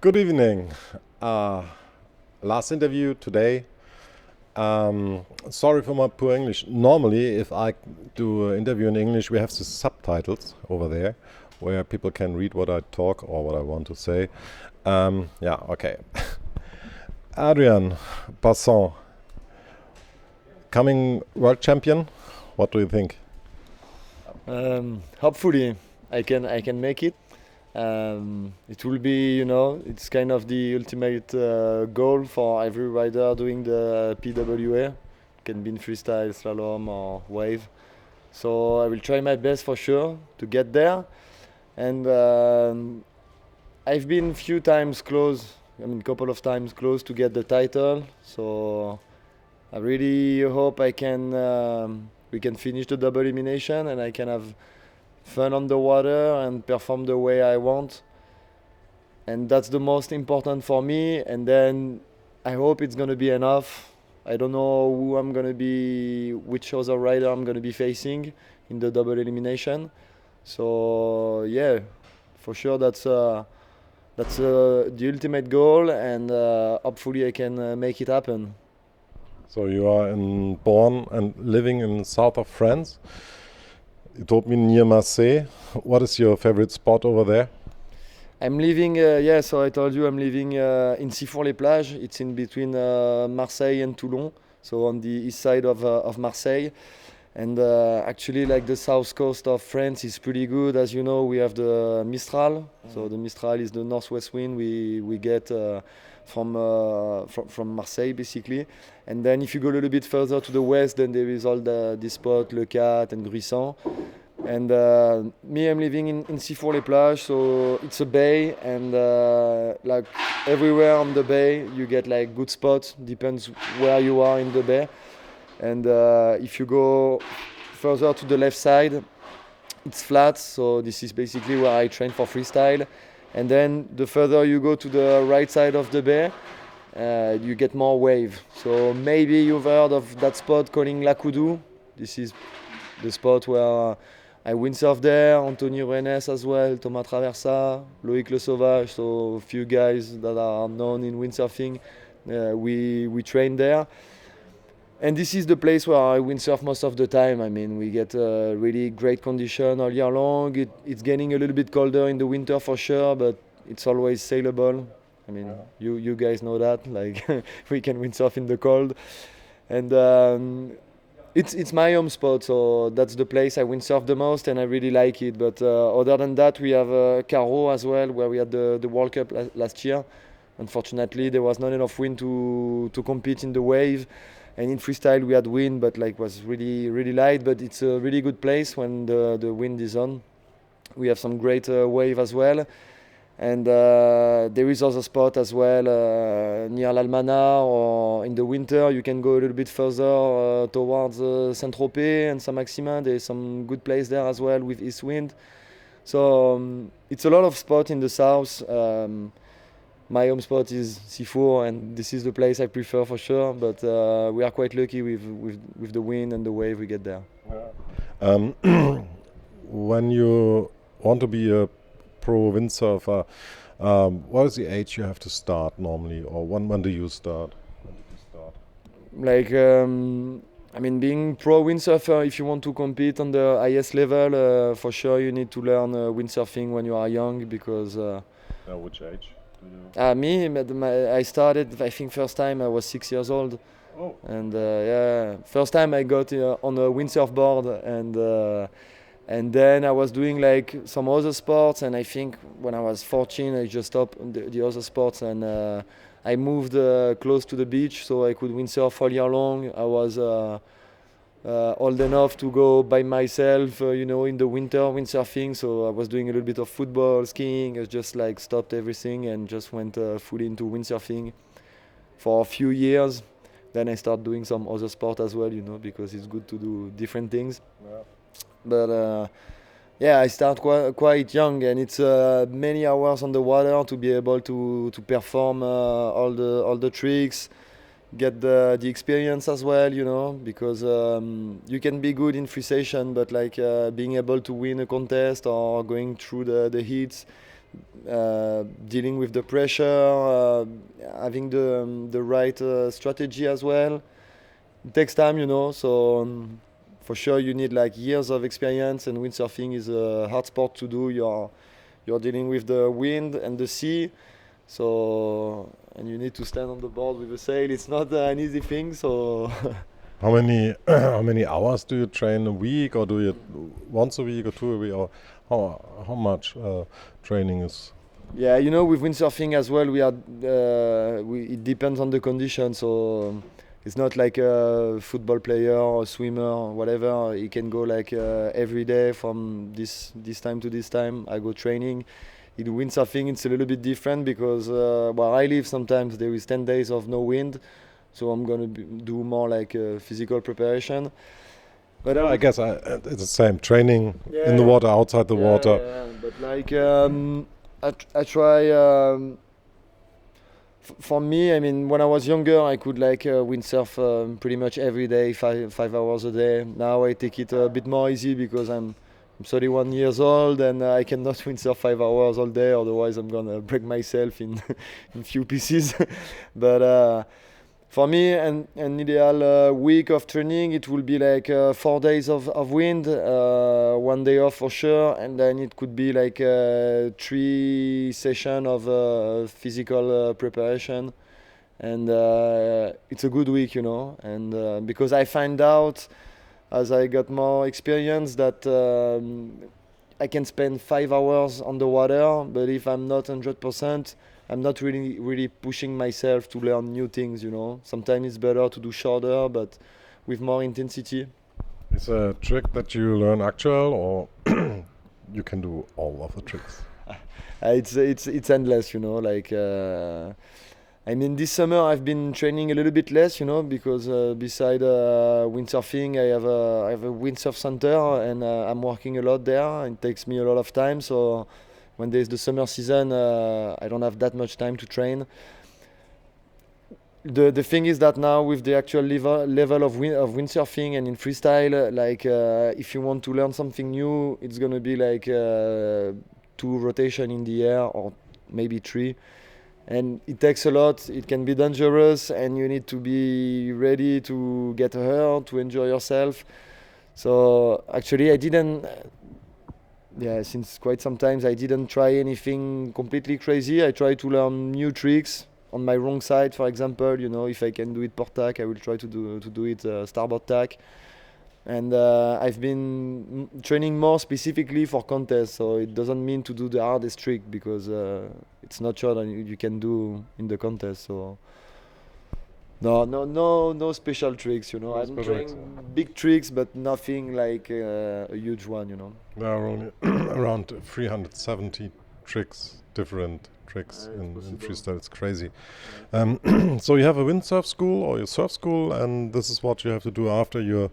Good evening. Last interview today. Sorry for my poor English. Normally, if I do an interview in English, we have the subtitles over there where people can read what I talk or what I want to say. Yeah, okay. Adrian Bosson, coming world champion. What do you think? Hopefully, I can make it. It will be, it's kind of the ultimate goal for every rider doing the PWA. Can be in freestyle, slalom, or wave. So I will try my best for sure to get there. And I've been few times close. Couple of times close to get the title. So I really hope we can finish the double elimination and I can have fun on the water and perform the way I want. And that's the most important for me. And then I hope it's going to be enough. I don't know which other rider I'm going to be facing in the double elimination. So yeah, for sure that's the ultimate goal, and hopefully I can make it happen. So you are born and living in the south of France. You told me near Marseille. What is your favorite spot over there? I'm living, so I told you I'm living in Cifour-les-Plages. It's in between Marseille and Toulon, so on the east side of Marseille. And actually, like the south coast of France is pretty good. As you know, we have the Mistral. So the Mistral is the northwest wind we get from Marseille, basically. And then if you go a little bit further to the west, then there is all this spot, Le Cat and Gruissan. And me, I'm living in Cifour-les-Plages, so it's a bay, and like everywhere on the bay, you get like good spots. Depends where you are in the bay. And if you go further to the left side, it's flat, so this is basically where I train for freestyle. And then the further you go to the right side of the bay, you get more wave. So maybe you've heard of that spot calling La Coudou. This is the spot where I windsurf there, Anthony Rennes as well, Thomas Traversa, Loïc Le Sauvage, so a few guys that are known in windsurfing. We train there. And this is the place where I windsurf most of the time. We get really great condition all year long. It's getting a little bit colder in the winter for sure, but it's always sailable. You guys know that. Like we can windsurf in the cold, and it's my home spot. So that's the place I windsurf the most, and I really like it. But other than that, we have Carreau as well, where we had the World Cup last year. Unfortunately, there was not enough wind to compete in the wave. And in freestyle we had wind, but like was really really light. But it's a really good place when the wind is on. We have some great wave as well, and there is other spot as well near l'Almana, or in the winter you can go a little bit further towards Saint-Tropez and Saint-Maximin. There's some good place there as well with east wind. So it's a lot of spot in the south. My home spot is Cifour, and this is the place I prefer for sure. But we are quite lucky with the wind and the wave we get there. When you want to be a pro windsurfer, what is the age you have to start normally, or when do you start? Like being pro windsurfer, if you want to compete on the highest level, for sure you need to learn windsurfing when you are young, because. Which age? I started, I think first time I was 6 years old. Oh. And first time I got on a windsurf board, and then I was doing like some other sports, and I think when I was 14 I just stopped the other sports, and I moved close to the beach so I could windsurf all year long. I was old enough to go by myself, in the winter windsurfing. So I was doing a little bit of football, skiing. I just like stopped everything and just went fully into windsurfing for a few years. Then I started doing some other sport as well, because it's good to do different things. Yeah. But I start quite young, and it's many hours on the water to be able to perform all the tricks. Get the experience as well, because you can be good in free session, but like being able to win a contest or going through the heats, dealing with the pressure, having the right strategy as well. It takes time, you know, so for sure you need like years of experience, and windsurfing is a hard sport to do. You're dealing with the wind and the sea, so and you need to stand on the board with a sail. It's not an easy thing, so How many hours do you train a week, or do you once a week or 2 a week, or how much training is? yeah, you know, with windsurfing as well, it depends on the condition. So it's not like a football player or swimmer or whatever. He can go like every day from this time to this time. I go training. In windsurfing, it's a little bit different because where I live, sometimes there is 10 days of no wind. So I'm gonna do more like physical preparation. But I guess it's the same training in the water, outside the water. Yeah, but like I try. For me, I mean, when I was younger, I could like windsurf pretty much every day, 5 hours a day. Now I take it a bit more easy because I'm 31 years old and I cannot windsurf 5 hours all day. Otherwise, I'm gonna break myself in in few pieces. But for me, an ideal week of training, it will be like 4 days of wind, 1 day off for sure, and then it could be like 3 sessions of physical preparation. And it's a good week, you know. And because I find out, as I got more experience, that I can spend 5 hours on the water, but if I'm not 100%, I'm not really pushing myself to learn new things, you know. Sometimes it's better to do shorter, but with more intensity. It's a trick that you learn actual, or you can do all of the tricks? It's endless, you know. Like I mean, this summer I've been training a little bit less, you know, because beside windsurfing, I have a windsurf center, and I'm working a lot there. It takes me a lot of time, so when there's the summer season, I don't have that much time to train. The thing is that now with the actual level of windsurfing and in freestyle, like if you want to learn something new, it's gonna be like 2 rotation in the air, or maybe 3. And it takes a lot. It can be dangerous, and you need to be ready to get hurt, to enjoy yourself. So actually I didn't, since quite some time I didn't try anything completely crazy. I try to learn new tricks on my wrong side, for example. You know, if I can do it port tack, I will try to do it starboard tack. And I've been training more specifically for contests, so it doesn't mean to do the hardest trick, because it's not sure that you can do in the contest. So no special tricks, you know. I'm trying big tricks, but nothing like a huge one, you know. There are only around 370 tricks, different tricks in freestyle. It's crazy. So you have a windsurf school or your surf school, and this is what you have to do after your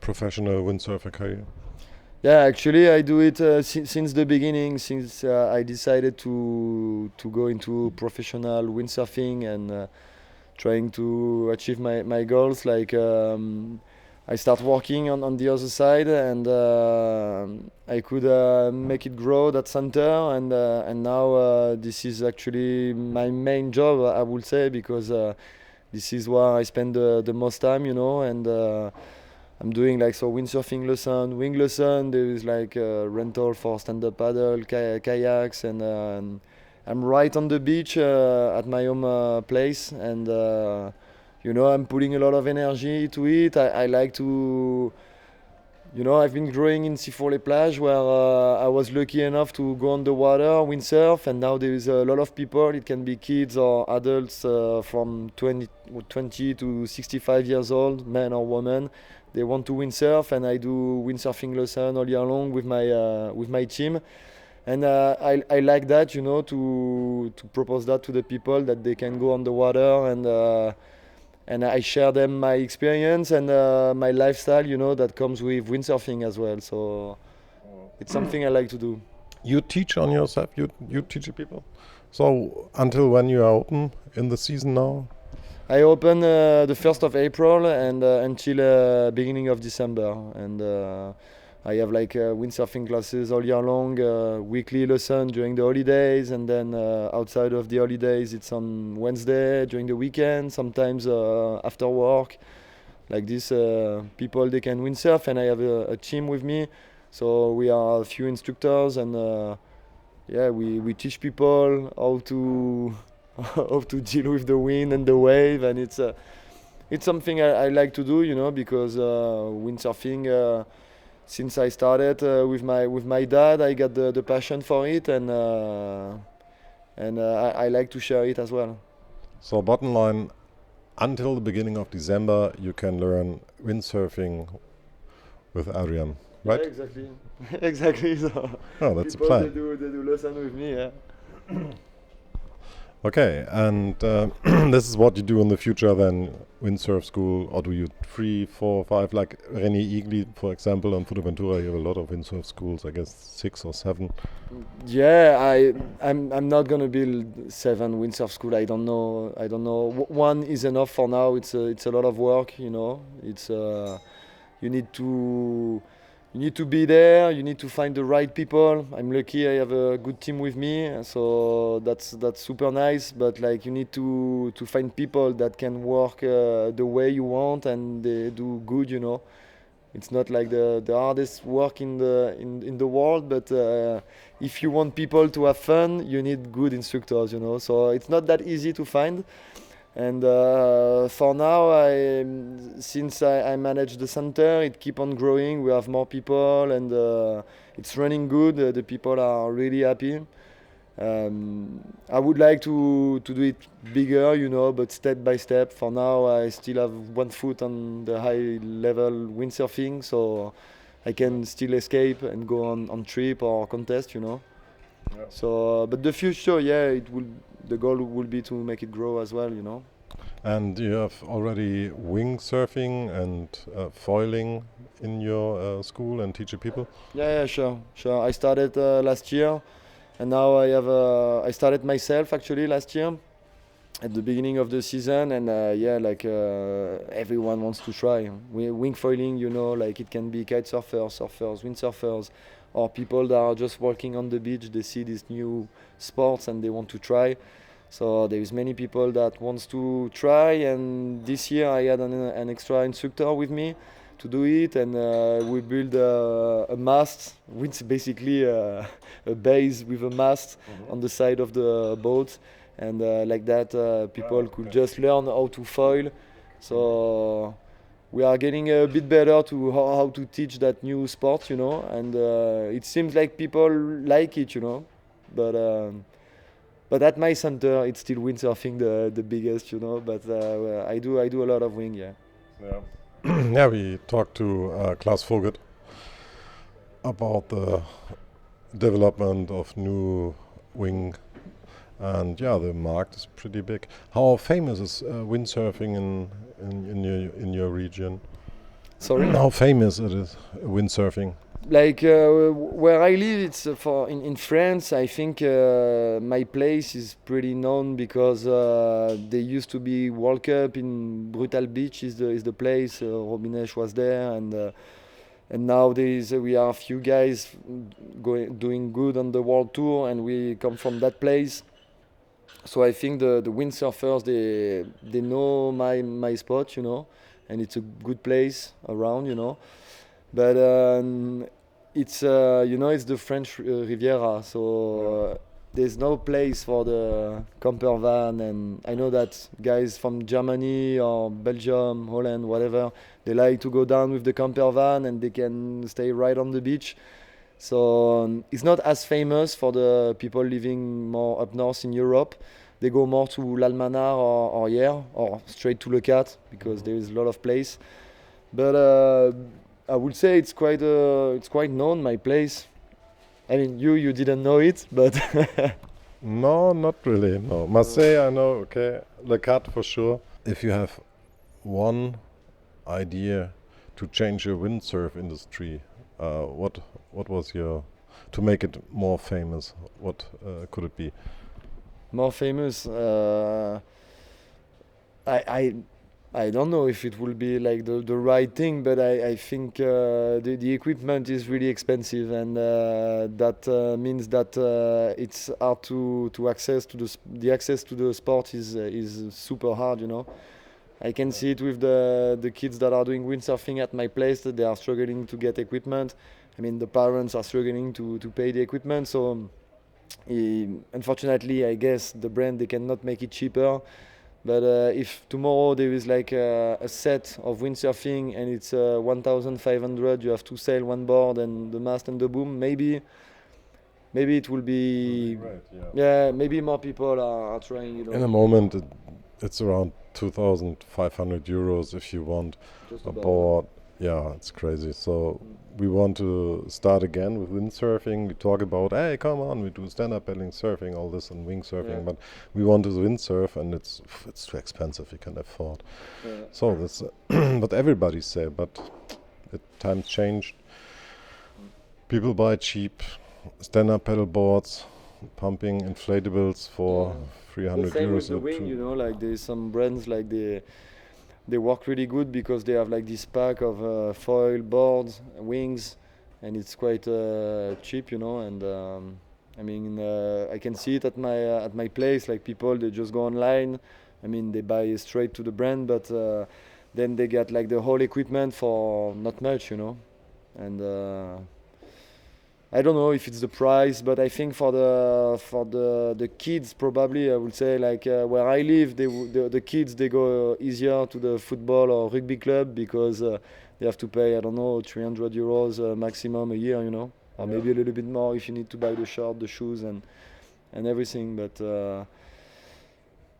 professional windsurfer career. Yeah, actually I do it since the beginning, since I decided to go into professional windsurfing and trying to achieve my goals. Like I start working on the other side, and I could make it grow, that center, and now this is actually my main job, I would say, because this is where I spend the most time, you know. And I'm doing like windsurfing lesson, wing lesson. There is like rental for stand-up paddle, kayaks, and I'm right on the beach at my home place, and you know, I'm putting a lot of energy to it. I like to, you know, I've been growing in Sylt, where I was lucky enough to go on the water, windsurf, and now there is a lot of people. It can be kids or adults from 20 to 65 years old, men or women. They want to windsurf, and I do windsurfing lesson all year long with my team. And I like that, you know, to propose that to the people, that they can go on the water, and I share them my experience and my lifestyle, you know, that comes with windsurfing as well. So it's something I like to do. You teach on yourself? You teach the people? So until when you are open in the season now? I open the 1st of April and until beginning of December. And I have like windsurfing classes all year long, weekly lesson during the holidays, and then outside of the holidays it's on Wednesday during the weekend, sometimes after work. Like this, people they can windsurf, and I have a team with me, so we are a few instructors, and we teach people how to how to deal with the wind and the wave, and it's something I like to do, because windsurfing. Since I started with my dad, I got the passion for it, and I like to share it as well. So bottom line, until the beginning of December, you can learn windsurfing with Adrian, right? Yeah, exactly. Exactly. So Oh, that's the people plan. they do lesson with me. Yeah. Okay, and this is what you do in the future then, windsurf school, or do you 3, 4, 5, like René Igli, for example, on Fuerteventura, you have a lot of windsurf schools, I guess 6 or 7. Yeah, I'm not gonna build 7 windsurf school. I don't know. One is enough for now. It's a lot of work. It's you need to be there. You need to find the right people. I'm lucky. I have a good team with me, so that's super nice. But like you need to find people that can work the way you want, and they do good. It's not like the hardest work in the world, but if you want people to have fun, you need good instructors. So it's not that easy to find. And for now, since I manage the center, it keep on growing. We have more people, and it's running good. The people are really happy. I would like to do it bigger, but step by step. For now, I still have one foot on the high level windsurfing, so I can still escape and go on trip or contest. Yeah. So, but the future, yeah, the goal will be to make it grow as well. And you have already windsurfing and foiling in your school and teach people? Yeah, sure. I started last year, and now I started myself actually last year at the beginning of the season, and everyone wants to try wing foiling. Like it can be kite surfers, windsurfers, or people that are just walking on the beach. They see these new sports and they want to try. So there is many people that wants to try, and this year I had an extra instructor with me to do it, and we built a mast, which is basically a base with a mast on the side of the boat, and like that people could just learn how to foil. So we are getting a bit better to how to teach that new sport, and it seems like people like it, but at my center, it's still windsurfing the biggest, But I do a lot of wing, yeah. Yeah. Yeah, we talked to Klaus Vogel about the development of new wing, and yeah, the market is pretty big. How famous is windsurfing in your region? Sorry? How famous it is windsurfing? Like where I live, it's in France. I think my place is pretty known because there used to be World Cup in Brutal Beach is the place. Robinesh was there, and nowadays we are a few guys doing good on the world tour, and we come from that place. So I think the windsurfers they know my spot, and it's a good place around. But it's it's the French Riviera, so there's no place for the camper van, and I know that guys from Germany or Belgium, Holland, whatever, they like to go down with the camper van and they can stay right on the beach. So it's not as famous for the people living more up north in Europe. They go more to l'Almanar or Hyères or straight to Le Cat because there is a lot of place. But I would say it's quite known, my place. I mean, you didn't know it, but No, not really. No, Marseille, I know. Okay, Le Cat for sure. If you have one idea to change your windsurf industry, what was your to make it more famous? What could it be? more famous. I I don't know if it will be like the right thing, but I think the equipment is really expensive, and that means that it's hard to access to the access to the sport is super hard, you know. I can see it with the kids that are doing windsurfing at my place, that they are struggling to get equipment. I mean, the parents are struggling to pay the equipment, so unfortunately, I guess the brand, they cannot make it cheaper. But if tomorrow there is like a set of windsurfing and it's 1,500, you have to sail one board and the mast and the boom, maybe it will be, Right, yeah, maybe more people are trying, you know. In a moment, it's around 2,500 euros if you want Just a about. board. Yeah, it's crazy. So we want to start again with windsurfing. We talk about, hey, come on, we do stand-up paddling, surfing, all this, and windsurfing. Yeah. But we want to windsurf, and it's too expensive. We can't afford. Yeah. So that's what everybody say. But times changed. People buy cheap stand-up paddle boards, pumping inflatables for 300 The same euros. with the or wing, two- you know, like there's some brands like they work really good because they have like this pack of foil boards, wings, and it's quite cheap, you know. And I mean, I can see it at my place. Like people, they just go online. I mean, they buy straight to the brand, but then they get like the whole equipment for not much, you know. And I don't know if it's the price, but I think for the kids, probably I would say like where I live, the kids, they go easier to the football or rugby club because they have to pay, I don't know, 300 euros maximum a year, you know, or Yeah. maybe a little bit more if you need to buy the shirt, the shoes, and everything. But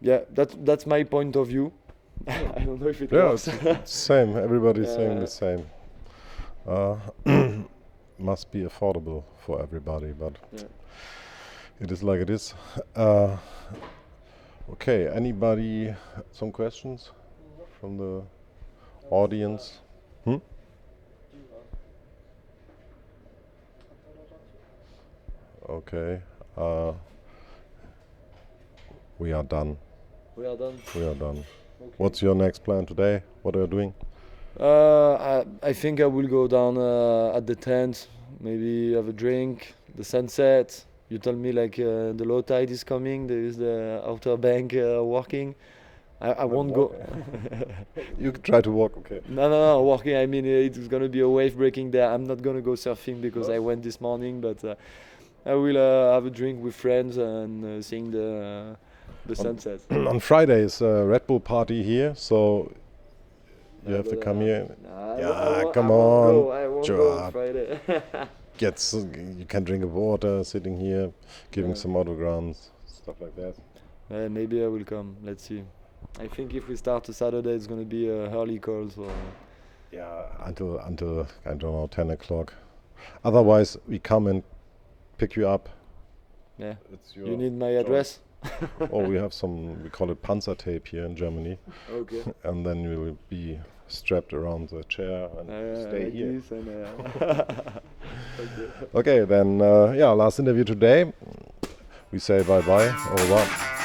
yeah, that's my point of view. I don't know if it Yeah, works. it's same. Everybody's saying Yeah. the same. Must be affordable for everybody, but Yeah. it is like it is. Okay, anybody? Some questions from the audience? Okay. We are done. We are done. We are done. Okay. What's your next plan today? What are you doing? I think I will go down at the tent, maybe have a drink, the sunset. You told me like the low tide is coming, there is the outer bank working. I won't go. You could try to walk. Okay. No, walking. I mean, it's gonna be a wave breaking there. I'm not gonna go surfing because I went this morning, but I will have a drink with friends and seeing the sunset. On Friday is a Red Bull party here, so you have to But, come here. I Yeah, won't- come I won't on, go. I won't go on Gerard. Friday. You can drink water sitting here, giving Yeah. some autograms, stuff like that. Maybe I will come. Let's see. I think if we start a Saturday, it's gonna be a early call. So Yeah, until I don't know 10 o'clock. Otherwise, we come and pick you up. yeah, It's your you need my choice. address. Oh, we have some. We call it Panzer tape here in Germany, Okay. and then you will be strapped around the chair and stay like here. this and, okay. Okay, then last interview today. We say bye bye. Au revoir.